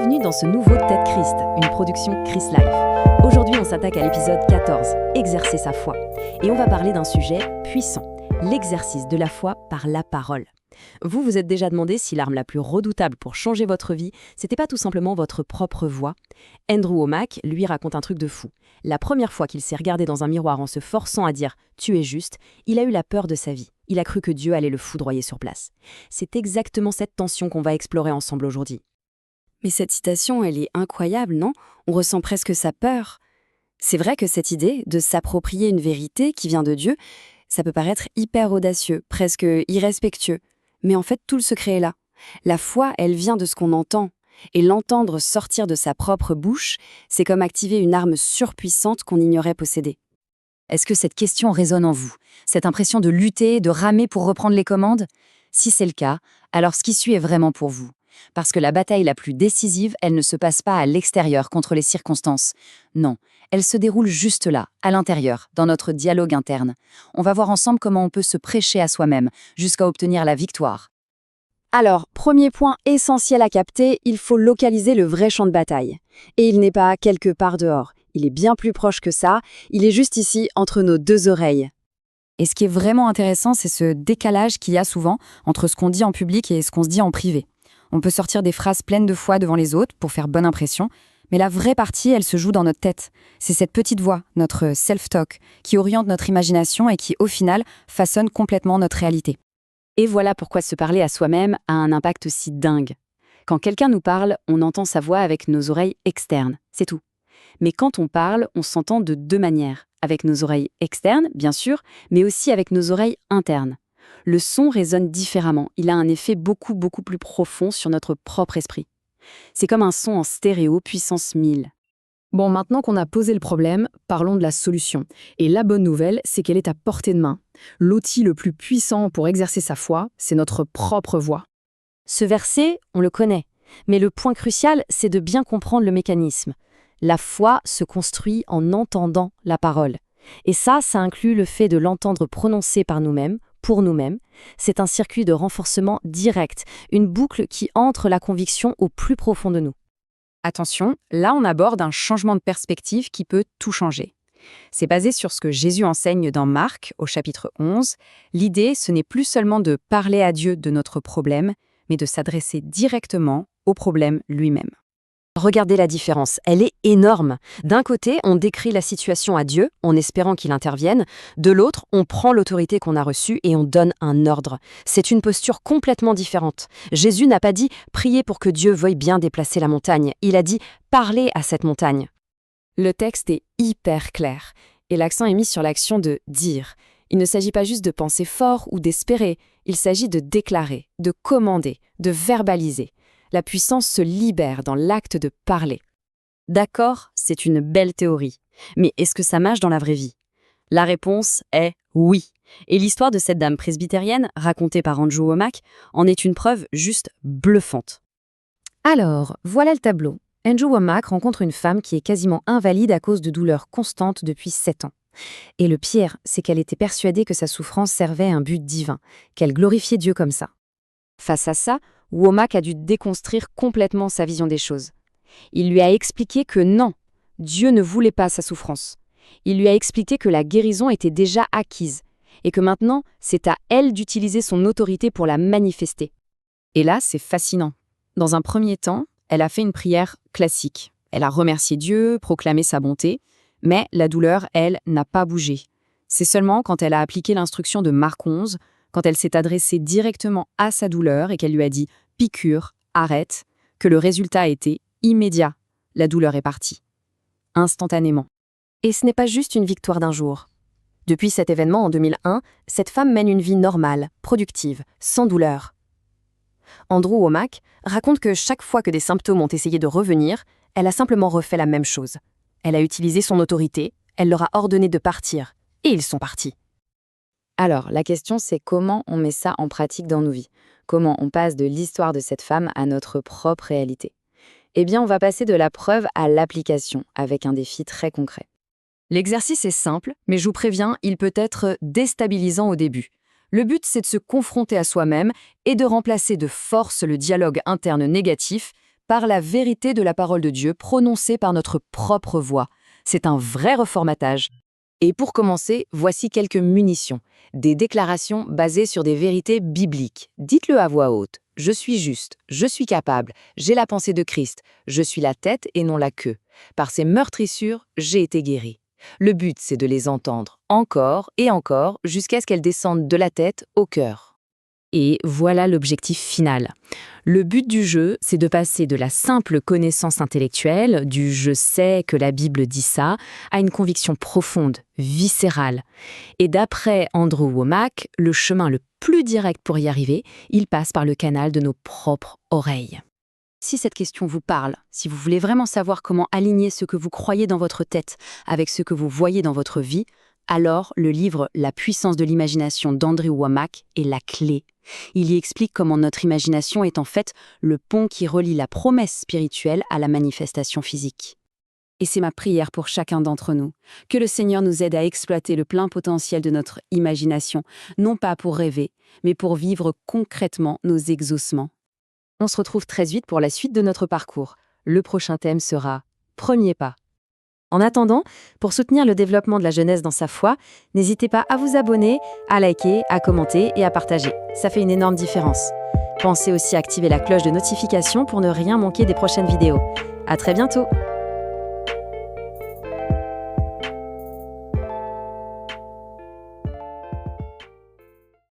Bienvenue dans ce nouveau TED Christ, une production Chris Life. Aujourd'hui, on s'attaque à l'épisode 14, Exercer sa foi. Et on va parler d'un sujet puissant, l'exercice de la foi par la parole. Vous vous êtes déjà demandé si l'arme la plus redoutable pour changer votre vie, c'était pas tout simplement votre propre voix? Andrew Wommack, lui, raconte un truc de fou. La première fois qu'il s'est regardé dans un miroir en se forçant à dire « tu es juste », il a eu la peur de sa vie. Il a cru que Dieu allait le foudroyer sur place. C'est exactement cette tension qu'on va explorer ensemble aujourd'hui. Mais cette citation, elle est incroyable, non? On ressent presque sa peur. C'est vrai que cette idée de s'approprier une vérité qui vient de Dieu, ça peut paraître hyper audacieux, presque irrespectueux. Mais en fait, tout le secret est là. La foi, elle vient de ce qu'on entend. Et l'entendre sortir de sa propre bouche, c'est comme activer une arme surpuissante qu'on ignorait posséder. Est-ce que cette question résonne en vous? Cette impression de lutter, de ramer pour reprendre les commandes? Si c'est le cas, alors ce qui suit est vraiment pour vous. Parce que la bataille la plus décisive, elle ne se passe pas à l'extérieur contre les circonstances. Non, elle se déroule juste là, à l'intérieur, dans notre dialogue interne. On va voir ensemble comment on peut se prêcher à soi-même, jusqu'à obtenir la victoire. Alors, premier point essentiel à capter, il faut localiser le vrai champ de bataille. Et il n'est pas quelque part dehors. Il est bien plus proche que ça, il est juste ici, entre nos deux oreilles. Et ce qui est vraiment intéressant, c'est ce décalage qu'il y a souvent entre ce qu'on dit en public et ce qu'on se dit en privé. On peut sortir des phrases pleines de foi devant les autres pour faire bonne impression, mais la vraie partie, elle se joue dans notre tête. C'est cette petite voix, notre self-talk, qui oriente notre imagination et qui, au final, façonne complètement notre réalité. Et voilà pourquoi se parler à soi-même a un impact aussi dingue. Quand quelqu'un nous parle, on entend sa voix avec nos oreilles externes, c'est tout. Mais quand on parle, on s'entend de deux manières. Avec nos oreilles externes, bien sûr, mais aussi avec nos oreilles internes. Le son résonne différemment, il a un effet beaucoup plus profond sur notre propre esprit. C'est comme un son en stéréo puissance 1000. Bon, maintenant qu'on a posé le problème, parlons de la solution. Et la bonne nouvelle, c'est qu'elle est à portée de main. L'outil le plus puissant pour exercer sa foi, c'est notre propre voix. Ce verset, on le connaît. Mais le point crucial, c'est de bien comprendre le mécanisme. La foi se construit en entendant la parole. Et ça inclut le fait de l'entendre prononcer par nous-mêmes, pour nous-mêmes. C'est un circuit de renforcement direct, une boucle qui entre la conviction au plus profond de nous. Attention, là on aborde un changement de perspective qui peut tout changer. C'est basé sur ce que Jésus enseigne dans Marc, au chapitre 11. L'idée, ce n'est plus seulement de parler à Dieu de notre problème, mais de s'adresser directement au problème lui-même. Regardez la différence, elle est énorme. D'un côté, on décrit la situation à Dieu, en espérant qu'il intervienne. De l'autre, on prend l'autorité qu'on a reçue et on donne un ordre. C'est une posture complètement différente. Jésus n'a pas dit « priez pour que Dieu veuille bien déplacer la montagne ». Il a dit « parlez à cette montagne ». Le texte est hyper clair, et l'accent est mis sur l'action de « dire ». Il ne s'agit pas juste de penser fort ou d'espérer, il s'agit de déclarer, de commander, de verbaliser. La puissance se libère dans l'acte de parler. D'accord, c'est une belle théorie. Mais est-ce que ça marche dans la vraie vie? La réponse est oui. Et l'histoire de cette dame presbytérienne, racontée par Andrew Wommack, en est une preuve juste bluffante. Alors, voilà le tableau. Andrew Wommack rencontre une femme qui est quasiment invalide à cause de douleurs constantes depuis 7 ans. Et le pire, c'est qu'elle était persuadée que sa souffrance servait à un but divin, qu'elle glorifiait Dieu comme ça. Face à ça, Wommack a dû déconstruire complètement sa vision des choses. Il lui a expliqué que non, Dieu ne voulait pas sa souffrance. Il lui a expliqué que la guérison était déjà acquise et que maintenant, c'est à elle d'utiliser son autorité pour la manifester. Et là, c'est fascinant. Dans un premier temps, elle a fait une prière classique. Elle a remercié Dieu, proclamé sa bonté, mais la douleur, elle, n'a pas bougé. C'est seulement quand elle a appliqué l'instruction de Marc 11, quand elle s'est adressée directement à sa douleur et qu'elle lui a dit « piqûre, arrête », que le résultat a été immédiat. La douleur est partie. Instantanément. Et ce n'est pas juste une victoire d'un jour. Depuis cet événement en 2001, cette femme mène une vie normale, productive, sans douleur. Andrew Wommack raconte que chaque fois que des symptômes ont essayé de revenir, elle a simplement refait la même chose. Elle a utilisé son autorité, elle leur a ordonné de partir, et ils sont partis. Alors, la question, c'est comment on met ça en pratique dans nos vies? Comment on passe de l'histoire de cette femme à notre propre réalité? Eh bien, on va passer de la preuve à l'application, avec un défi très concret. L'exercice est simple, mais je vous préviens, il peut être déstabilisant au début. Le but, c'est de se confronter à soi-même et de remplacer de force le dialogue interne négatif par la vérité de la parole de Dieu prononcée par notre propre voix. C'est un vrai reformatage. Et pour commencer, voici quelques munitions, des déclarations basées sur des vérités bibliques. Dites-le à voix haute. Je suis juste, je suis capable, j'ai la pensée de Christ, je suis la tête et non la queue. Par ces meurtrissures, j'ai été guéri. Le but, c'est de les entendre encore et encore jusqu'à ce qu'elles descendent de la tête au cœur. Et voilà l'objectif final. Le but du jeu, c'est de passer de la simple connaissance intellectuelle, du « je sais que la Bible dit ça », à une conviction profonde, viscérale. Et d'après Andrew Wommack, le chemin le plus direct pour y arriver, il passe par le canal de nos propres oreilles. Si cette question vous parle, si vous voulez vraiment savoir comment aligner ce que vous croyez dans votre tête avec ce que vous voyez dans votre vie, alors le livre « La puissance de l'imagination » d'Andrew Wommack est la clé. Il y explique comment notre imagination est en fait le pont qui relie la promesse spirituelle à la manifestation physique. Et c'est ma prière pour chacun d'entre nous, que le Seigneur nous aide à exploiter le plein potentiel de notre imagination, non pas pour rêver, mais pour vivre concrètement nos exaucements. On se retrouve très vite pour la suite de notre parcours. Le prochain thème sera « Premier pas ». En attendant, pour soutenir le développement de la jeunesse dans sa foi, n'hésitez pas à vous abonner, à liker, à commenter et à partager. Ça fait une énorme différence. Pensez aussi à activer la cloche de notification pour ne rien manquer des prochaines vidéos. À très bientôt!